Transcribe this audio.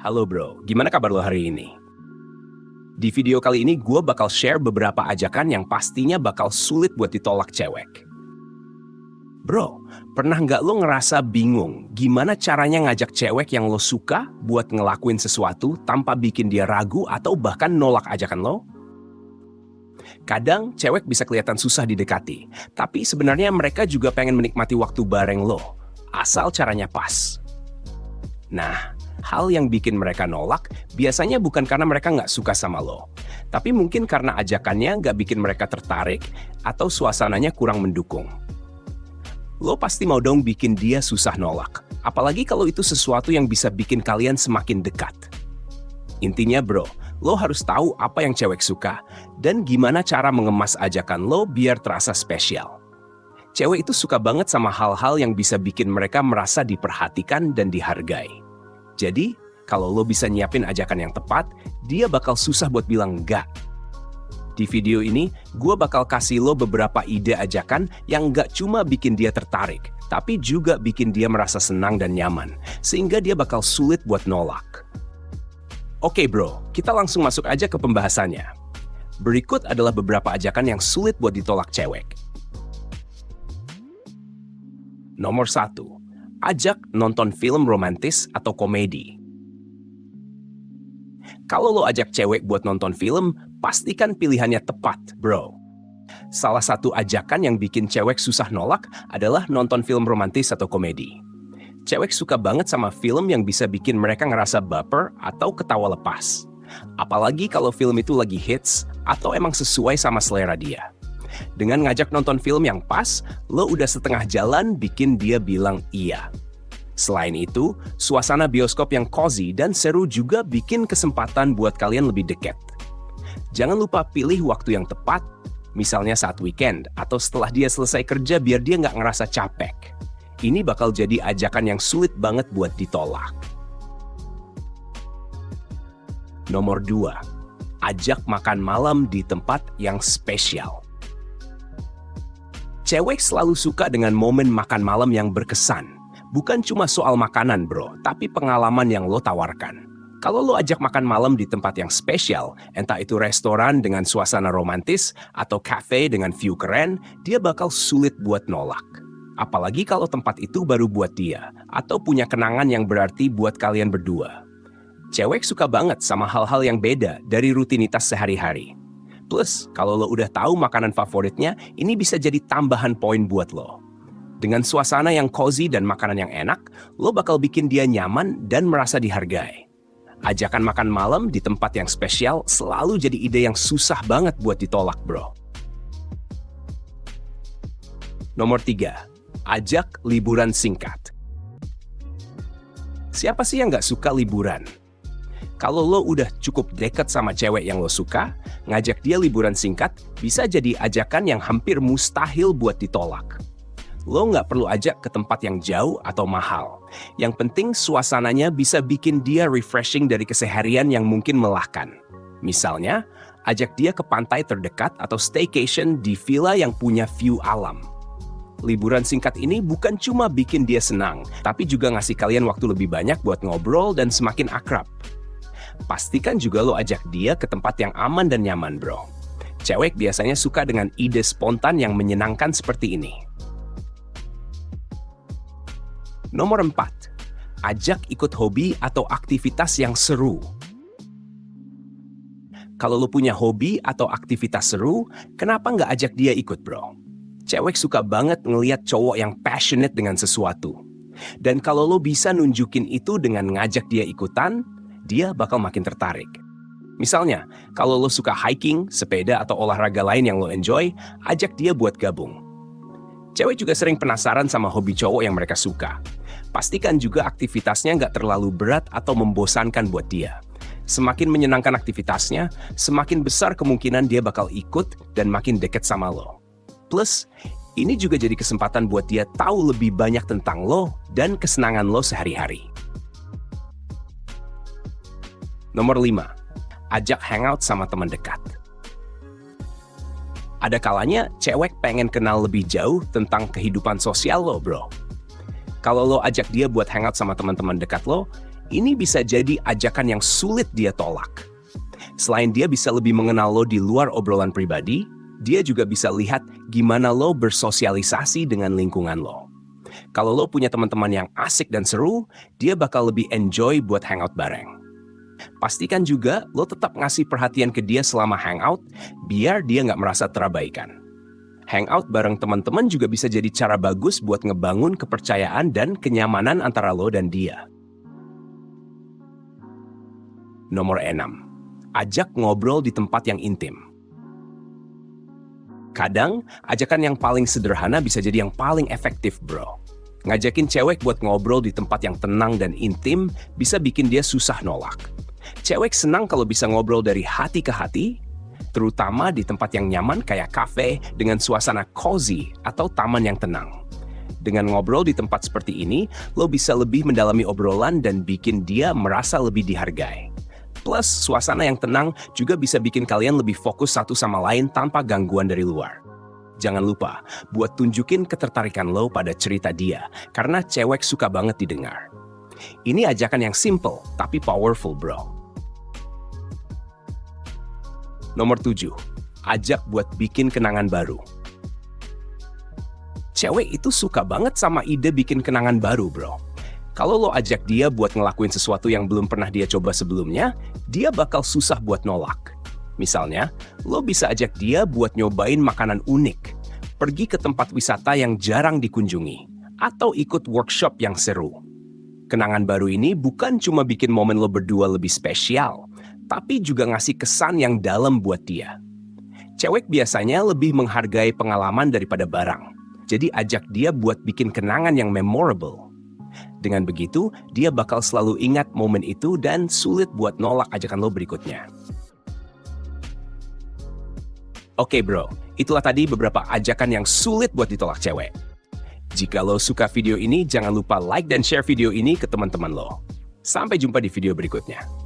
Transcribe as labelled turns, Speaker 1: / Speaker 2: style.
Speaker 1: Halo bro, gimana kabar lo hari ini? Di video kali ini gue bakal share beberapa ajakan yang pastinya bakal sulit buat ditolak cewek. Bro, pernah nggak lo ngerasa bingung gimana caranya ngajak cewek yang lo suka buat ngelakuin sesuatu tanpa bikin dia ragu atau bahkan nolak ajakan lo? Kadang cewek bisa kelihatan susah didekati, tapi sebenarnya mereka juga pengen menikmati waktu bareng lo, asal caranya pas. Nah, hal yang bikin mereka nolak biasanya bukan karena mereka nggak suka sama lo, tapi mungkin karena ajakannya nggak bikin mereka tertarik atau suasananya kurang mendukung. Lo pasti mau dong bikin dia susah nolak, apalagi kalau itu sesuatu yang bisa bikin kalian semakin dekat. Intinya bro, lo harus tahu apa yang cewek suka dan gimana cara mengemas ajakan lo biar terasa spesial. Cewek itu suka banget sama hal-hal yang bisa bikin mereka merasa diperhatikan dan dihargai. Jadi, kalau lo bisa nyiapin ajakan yang tepat, dia bakal susah buat bilang enggak. Di video ini, gue bakal kasih lo beberapa ide ajakan yang nggak cuma bikin dia tertarik, tapi juga bikin dia merasa senang dan nyaman, sehingga dia bakal sulit buat nolak. Oke bro, kita langsung masuk aja ke pembahasannya. Berikut adalah beberapa ajakan yang sulit buat ditolak cewek. Nomor 1. Ajak nonton film romantis atau komedi. Kalau lo ajak cewek buat nonton film, pastikan pilihannya tepat, bro. Salah satu ajakan yang bikin cewek susah nolak adalah nonton film romantis atau komedi. Cewek suka banget sama film yang bisa bikin mereka ngerasa baper atau ketawa lepas. Apalagi kalau film itu lagi hits atau emang sesuai sama selera dia. Dengan ngajak nonton film yang pas, lo udah setengah jalan bikin dia bilang iya. Selain itu, suasana bioskop yang cozy dan seru juga bikin kesempatan buat kalian lebih dekat. Jangan lupa pilih waktu yang tepat, misalnya saat weekend atau setelah dia selesai kerja biar dia nggak ngerasa capek. Ini bakal jadi ajakan yang sulit banget buat ditolak. Nomor 2. Ajak makan malam di tempat yang spesial. Cewek selalu suka dengan momen makan malam yang berkesan. Bukan cuma soal makanan bro, tapi pengalaman yang lo tawarkan. Kalau lo ajak makan malam di tempat yang spesial, entah itu restoran dengan suasana romantis atau cafe dengan view keren, dia bakal sulit buat nolak. Apalagi kalau tempat itu baru buat dia, atau punya kenangan yang berarti buat kalian berdua. Cewek suka banget sama hal-hal yang beda dari rutinitas sehari-hari. Plus, kalau lo udah tahu makanan favoritnya, ini bisa jadi tambahan poin buat lo. Dengan suasana yang cozy dan makanan yang enak, lo bakal bikin dia nyaman dan merasa dihargai. Ajakan makan malam di tempat yang spesial selalu jadi ide yang susah banget buat ditolak, bro. Nomor 3. Ajak liburan singkat. Siapa sih yang nggak suka liburan? Kalau lo udah cukup dekat sama cewek yang lo suka, ngajak dia liburan singkat bisa jadi ajakan yang hampir mustahil buat ditolak. Lo nggak perlu ajak ke tempat yang jauh atau mahal. Yang penting suasananya bisa bikin dia refreshing dari keseharian yang mungkin melelahkan. Misalnya, ajak dia ke pantai terdekat atau staycation di villa yang punya view alam. Liburan singkat ini bukan cuma bikin dia senang, tapi juga ngasih kalian waktu lebih banyak buat ngobrol dan semakin akrab. Pastikan juga lo ajak dia ke tempat yang aman dan nyaman, bro. Cewek biasanya suka dengan ide spontan yang menyenangkan seperti ini. Nomor 4. Ajak ikut hobi atau aktivitas yang seru. Kalau lo punya hobi atau aktivitas seru, kenapa nggak ajak dia ikut, bro? Cewek suka banget ngeliat cowok yang passionate dengan sesuatu. Dan kalau lo bisa nunjukin itu dengan ngajak dia ikutan, dia bakal makin tertarik. Misalnya, kalau lo suka hiking, sepeda, atau olahraga lain yang lo enjoy, ajak dia buat gabung. Cewek juga sering penasaran sama hobi cowok yang mereka suka. Pastikan juga aktivitasnya nggak terlalu berat atau membosankan buat dia. Semakin menyenangkan aktivitasnya, semakin besar kemungkinan dia bakal ikut dan makin deket sama lo. Plus, ini juga jadi kesempatan buat dia tahu lebih banyak tentang lo dan kesenangan lo sehari-hari. Nomor 5. Ajak hangout sama teman dekat. Ada kalanya cewek pengen kenal lebih jauh tentang kehidupan sosial lo, bro. Kalau lo ajak dia buat hangout sama teman-teman dekat lo, Ini bisa jadi ajakan yang sulit dia tolak. Selain dia bisa lebih mengenal lo di luar obrolan pribadi, dia juga bisa lihat gimana lo bersosialisasi dengan lingkungan lo. Kalau lo punya teman-teman yang asik dan seru, dia bakal lebih enjoy buat hangout bareng. Pastikan juga lo tetap ngasih perhatian ke dia selama hangout, biar dia nggak merasa terabaikan. Hangout bareng teman-teman juga bisa jadi cara bagus buat ngebangun kepercayaan dan kenyamanan antara lo dan dia. Nomor 6. Ajak ngobrol di tempat yang intim. Kadang, ajakan yang paling sederhana bisa jadi yang paling efektif, bro. Ngajakin cewek buat ngobrol di tempat yang tenang dan intim bisa bikin dia susah nolak. Cewek senang kalau bisa ngobrol dari hati ke hati, terutama di tempat yang nyaman kayak kafe dengan suasana cozy atau taman yang tenang. Dengan ngobrol di tempat seperti ini, lo bisa lebih mendalami obrolan dan bikin dia merasa lebih dihargai. Plus, suasana yang tenang juga bisa bikin kalian lebih fokus satu sama lain tanpa gangguan dari luar. Jangan lupa buat tunjukin ketertarikan lo pada cerita dia, karena cewek suka banget didengar. Ini ajakan yang simple tapi powerful, bro. Nomor 7. Ajak buat bikin kenangan baru. Cewek itu suka banget sama ide bikin kenangan baru, bro. Kalau lo ajak dia buat ngelakuin sesuatu yang belum pernah dia coba sebelumnya, dia bakal susah buat nolak. Misalnya, lo bisa ajak dia buat nyobain makanan unik, pergi ke tempat wisata yang jarang dikunjungi, atau ikut workshop yang seru. Kenangan baru ini bukan cuma bikin momen lo berdua lebih spesial, tapi juga ngasih kesan yang dalam buat dia. Cewek biasanya lebih menghargai pengalaman daripada barang, jadi ajak dia buat bikin kenangan yang memorable. Dengan begitu, dia bakal selalu ingat momen itu dan sulit buat nolak ajakan lo berikutnya. Oke bro, itulah tadi beberapa ajakan yang sulit buat ditolak cewek. Jika lo suka video ini, jangan lupa like dan share video ini ke teman-teman lo. Sampai jumpa di video berikutnya.